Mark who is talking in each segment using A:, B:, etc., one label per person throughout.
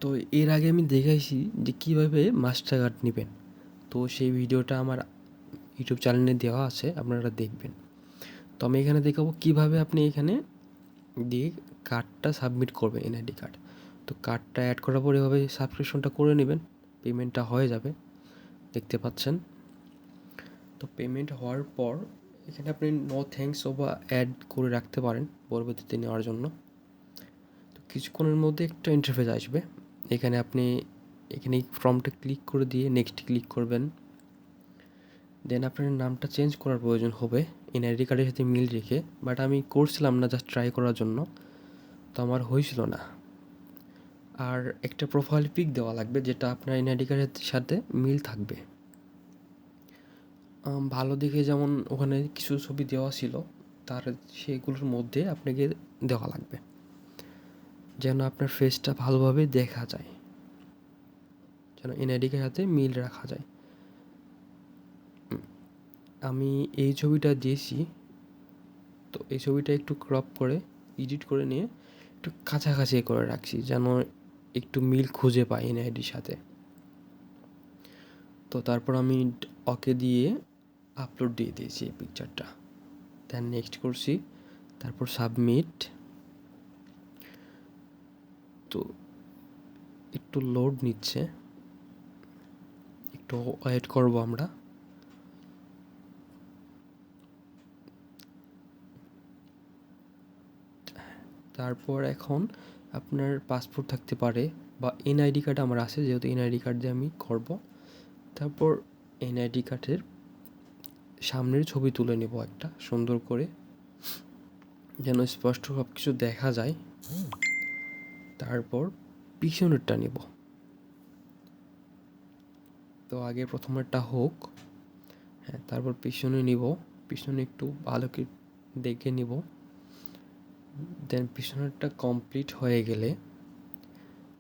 A: তো এর আগে আমি দেখাইছি যে কীভাবে মাস্টার কার্ড নেবেন। তো সেই ভিডিওটা আমার ইউটিউব চ্যানেলে দেওয়া আছে, আপনারা দেখবেন। তো আমি এখানে দেখাবো কীভাবে আপনি এখানে দিয়ে কার্ডটা সাবমিট করবেন, এনআইডি কার্ড। তো কার্ডটা অ্যাড করার পরে এভাবে সাবস্ক্রিপশনটা করে নেবেন, পেমেন্টটা হয়ে যাবে, দেখতে পাচ্ছেন। তো পেমেন্ট হওয়ার পর এখানে আপনি নো থ্যাঙ্কস বা অ্যাড করে রাখতে পারেন পরবর্তীতে নেওয়ার জন্য। তো কিছুক্ষণের মধ্যে একটা ইন্টারফেস আসবে, এখানে আপনি এখানে এই ফর্মটা ক্লিক করে দিয়ে নেক্সট ক্লিক করবেন। দেন আপনার নামটা চেঞ্জ করার প্রয়োজন হবে এনআইডি কার্ডের সাথে মিল রেখে, বাট আমি করছিলাম না, জাস্ট ট্রাই করার জন্য, তো আমার হয়েছিল না। আর একটা প্রোফাইল পিক দেওয়া লাগবে যেটা আপনার এনআইডি কার্ডের সাথে মিল থাকবে। ভালো দেখে, যেমন ওখানে কিছু ছবি দেওয়া ছিল, তার সেগুলোর মধ্যে আপনাকে দেওয়া লাগবে যেন আপনার ফেসটা ভালোভাবে দেখা যায়, যেন এনআইডি কার্ডের সাথে মিল রাখা যায়। আমি এই ছবিটা দিয়েছি, তো এই ছবিটা একটু ক্রপ করে এডিট করে নিয়ে একটু কাছাকাছি করে রাখছি যেন একটু মিল খুঁজে পাই এনআইডির সাথে। তো তারপর আমি ওকে দিয়ে আপলোড দিয়ে দিয়েছি এই পিকচারটা, দেন নেক্সট করছি, তারপর সাবমিট। তো একটু লোড নিচ্ছে, একটু ওয়েট করব আমরা। তারপর এখন আপনার পাসপোর্ট থাকতে পারে বা এনআইডি কার্ড আমার আছে, যেহেতু এনআইডি কার্ড দিয়ে আমি করব। তারপর এনআইডি কার্ডের সামনের ছবি তুলে নেব একটা সুন্দর করে, যেন স্পষ্ট সব কিছু দেখা যায়। তারপর পিছনেরটা নেব। তো আগে প্রথমেরটা হোক, হ্যাঁ, তারপর পিছনে নিব, পিছনে একটু ভালো করে দেখে নিব। দেন পিছনেরটা কমপ্লিট হয়ে গেলে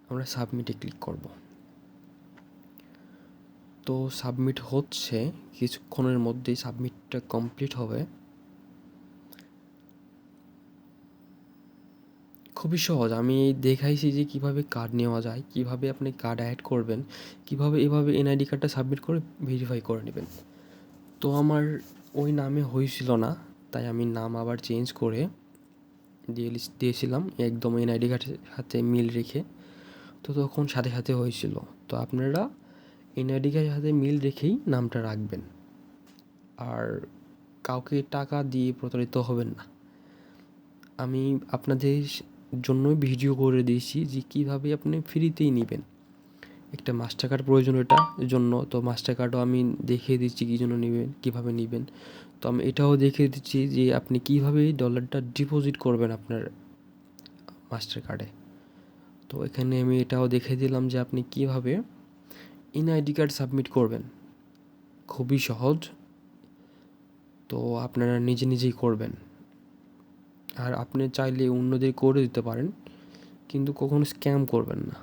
A: আমরা সাবমিটে ক্লিক করব। তো সাবমিট হচ্ছে, কিছুক্ষণের মধ্যেই সাবমিটটা কমপ্লিট হবে। খুবই সহজ, আমি দেখাইছি যে কীভাবে কার্ড নেওয়া যায়, কীভাবে আপনি কার্ড অ্যাড করবেন, কীভাবে এভাবে এনআইডি কার্ডটা সাবমিট করে ভেরিফাই করে নেবেন। তো আমার ওই নামে হয়েছিল না, তাই আমি নাম আবার চেঞ্জ করে দিয়েছিলাম একদম এনআইডি কার্ডের সাথে মিল রেখে। তো তখন সাথে সাথে হয়েছিল। তো আপনারা এনআইডি কার্ডের সাথে মিল রেখেই নামটা রাখবেন, আর কাউকে টাকা দিয়ে প্রতারিত হবেন না। আমি আপনাদের জন্যই ভিডিও করে দিয়েছি যে কীভাবে আপনি ফ্রিতেই নেবেন। একটা মাস্টার কার্ড প্রয়োজন এটার জন্য, তো মাস্টার কার্ডও আমি দেখিয়ে দিচ্ছি কী জন্য নেবেন, কীভাবে নেবেন। তো আমি এটাও দেখিয়ে দিচ্ছি যে আপনি কীভাবে ডলারটা ডিপোজিট করবেন আপনার মাস্টার কার্ডে। তো এখানে আমি এটাও দেখিয়ে দিলাম যে আপনি কীভাবে এনআইডি কার্ড সাবমিট করবেন, খুবই সহজ। তো আপনারা নিজে নিজেই করবেন, আর আপনি চাইলে অন্যদের করে দিতে পারেন, কিন্তু কখনো স্ক্যাম করবেন না।